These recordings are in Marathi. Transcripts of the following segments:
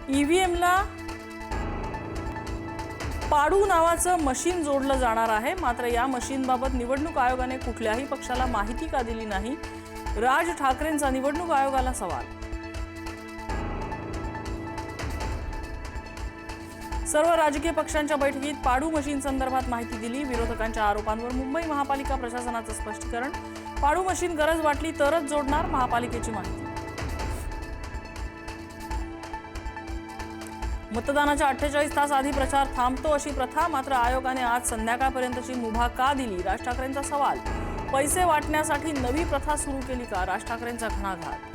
ईव्हीएमला पाडू नावाचं मशीन जोडलं जाणार आहे। मात्र या मशीनबाबत निवडणूक आयोगाने कुठल्याही पक्षाला माहिती का दिली नाही? राज ठाकरेंचा निवडणूक आयोगाला सवाल। सर्व राजकीय पक्षांच्या बैठकीत पाडू मशीन संदर्भात माहिती दिली। विरोधकांच्या आरोपांवर मुंबई महापालिका प्रशासनाचं स्पष्टीकरण। पाडू मशीन गरज वाटली तरच जोडणार, महापालिकेची माहिती। मतदानाच्या 48 तास आधी प्रचार थांबतो अशी प्रथा, मात्र आयोगाने आज संध्याकाळपर्यंतची मुभा का दिली? राज ठाकरेंचा सवाल। पैसे वाटण्यासाठी नवी प्रथा सुरू केली का? राज ठाकरेंचा घणाघात।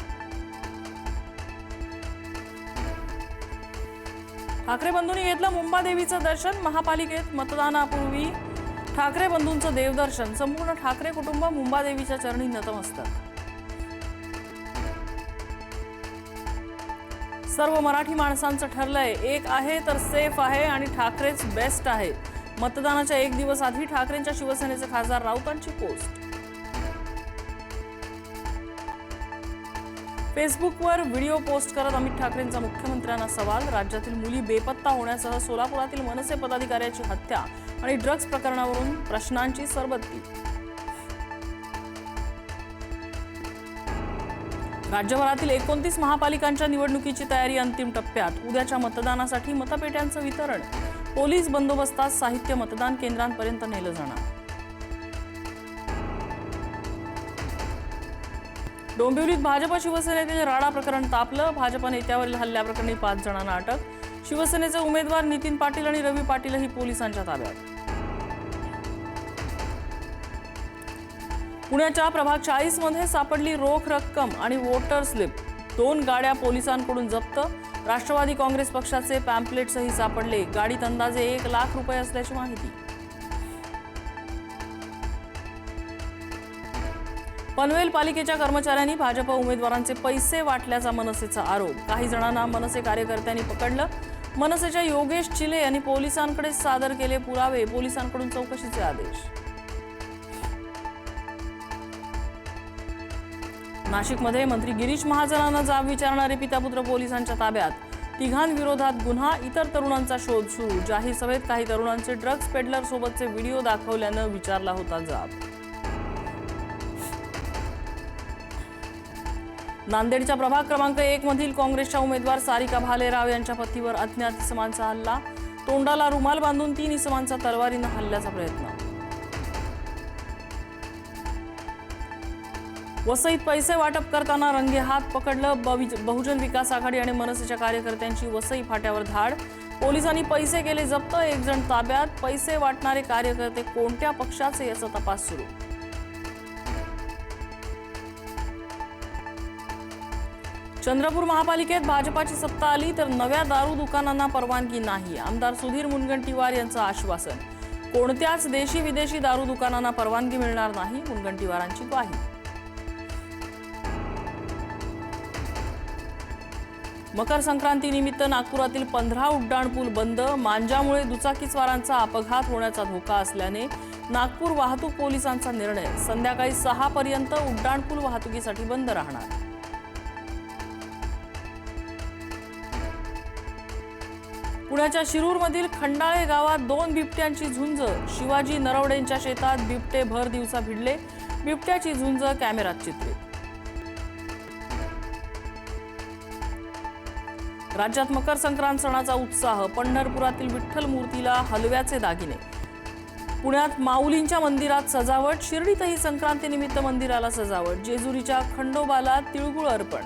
ठाकरे बंधूंनी घेतलं मुंबादेवीचं दर्शन। महापालिकेत मतदानापूर्वी ठाकरे बंधूंचं देवदर्शन। संपूर्ण ठाकरे कुटुंब मुंबादेवीच्या चरणी नतमस्तक। सर्व मराठी माणसांचं ठरलंय, एक आहे तर सेफ आहे आणि ठाकरेच बेस्ट आहे। मतदानाच्या एक दिवस आधी ठाकरेंच्या शिवसेनेचे खासदार राऊतांची पोस्ट। फेसबुकवर व्हिडिओ पोस्ट करत अमित ठाकरेंचा मुख्यमंत्र्यांना सवाल। राज्यातील मुली बेपत्ता होण्यासह सोलापुरातील मनसे पदाधिकाऱ्याची हत्या आणि ड्रग्ज प्रकरणावरून प्रश्नांची सरबत्ती। राज्यभरातील 29 महापालिकांच्या निवडणुकीची तयारी अंतिम टप्प्यात। उद्याच्या मतदानासाठी मतपेट्यांचं वितरण। पोलीस बंदोबस्तात साहित्य मतदान केंद्रांपर्यंत नेलं जाणार। डोंबिवलीत भाजप शिवसेनेतील राडा प्रकरण तापलं। भाजप नेत्यावरील हल्ल्याप्रकरणी 5 जणांना अटक। शिवसेनेचे उमेदवार नितीन पाटील आणि रवी पाटीलही पोलिसांच्या ताब्यात। पुण्याच्या प्रभाग 40 मध्ये सापडली रोख रक्कम आणि वोटर स्लिप। 2 गाड्या पोलिसांकडून जप्त। राष्ट्रवादी काँग्रेस पक्षाचे पॅम्पलेट्सही सापडले। गाडीत अंदाजे 1 लाख रुपये असल्याची माहिती। पनवेल पालिकेच्या कर्मचाऱ्यांनी भाजप उमेदवारांचे पैसे वाटल्याचा मनसेचा आरोप। काही जणांना मनसे कार्यकर्त्यांनी पकडलं। मनसेच्या योगेश चिले यांनी पोलिसांकडे सादर केले पुरावे। पोलिसांकडून चौकशीचे आदेश। नाशिकमध्ये मंत्री गिरीश महाजनांना जाब विचारणारे पितापुत्र पोलिसांच्या ताब्यात। तिघांविरोधात गुन्हा। इतर तरुणांचा शोध सुरू। जाहीर सभेत काही तरुणांचे ड्रग्ज पेडलर सोबतचे व्हिडिओ दाखवल्यानं विचारला होता जाब। नांदेडच्या प्रभाग क्रमांक 1 मधील काँग्रेसच्या उमेदवार सारिका भालेराव यांच्या पतीवर अज्ञात इसमांचा हल्ला। तोंडाला रुमाल बांधून 3 इसमांचा तलवारीनं हल्ल्याचा प्रयत्न। वसईत पैसे वाटप करताना रंगेहात पकडलं। बहुजन विकास आघाडी आणि मनसेच्या कार्यकर्त्यांची वसई फाट्यावर धाड। पोलिसांनी पैसे केले जप्त। 1 जण ताब्यात। पैसे वाटणारे कार्यकर्ते कोणत्या पक्षाचे याचा तपास सुरू। चंद्रपूर महापालिकेत भाजपाची सत्ता आली तर नव्या दारू दुकानांना परवानगी नाही। आमदार सुधीर मुनगंटीवार यांचं आश्वासन। कोणत्याच देशी विदेशी दारू दुकानांना परवानगी मिळणार नाही, मुनगंटीवारांची ग्वाही। मकर संक्रांतीनिमित्त नागपुरातील 15 उड्डाणपूल बंद। मांजामुळे दुचाकीस्वारांचा अपघात होण्याचा धोका असल्याने नागपूर वाहतूक पोलिसांचा निर्णय। संध्याकाळी 6 पर्यंत उड्डाणपूल वाहतुकीसाठी बंद राहणार। पुण्याच्या शिरूरमधील खंडाळे गावात 2 बिबट्यांची झुंज। शिवाजी नरवडेंच्या शेतात बिबटे भर दिवसा भिडले। बिबट्याची झुंज कॅमेऱ्यात चित्रित। राज्यात मकर संक्रांत सणाचा उत्साह। पंढरपुरातील विठ्ठल मूर्तीला हलव्याचे दागिने। पुण्यात माऊलींच्या मंदिरात सजावट। शिर्डीतही संक्रांतीनिमित्त मंदिराला सजावट। जेजुरीच्या खंडोबाला तिळगुळ अर्पण।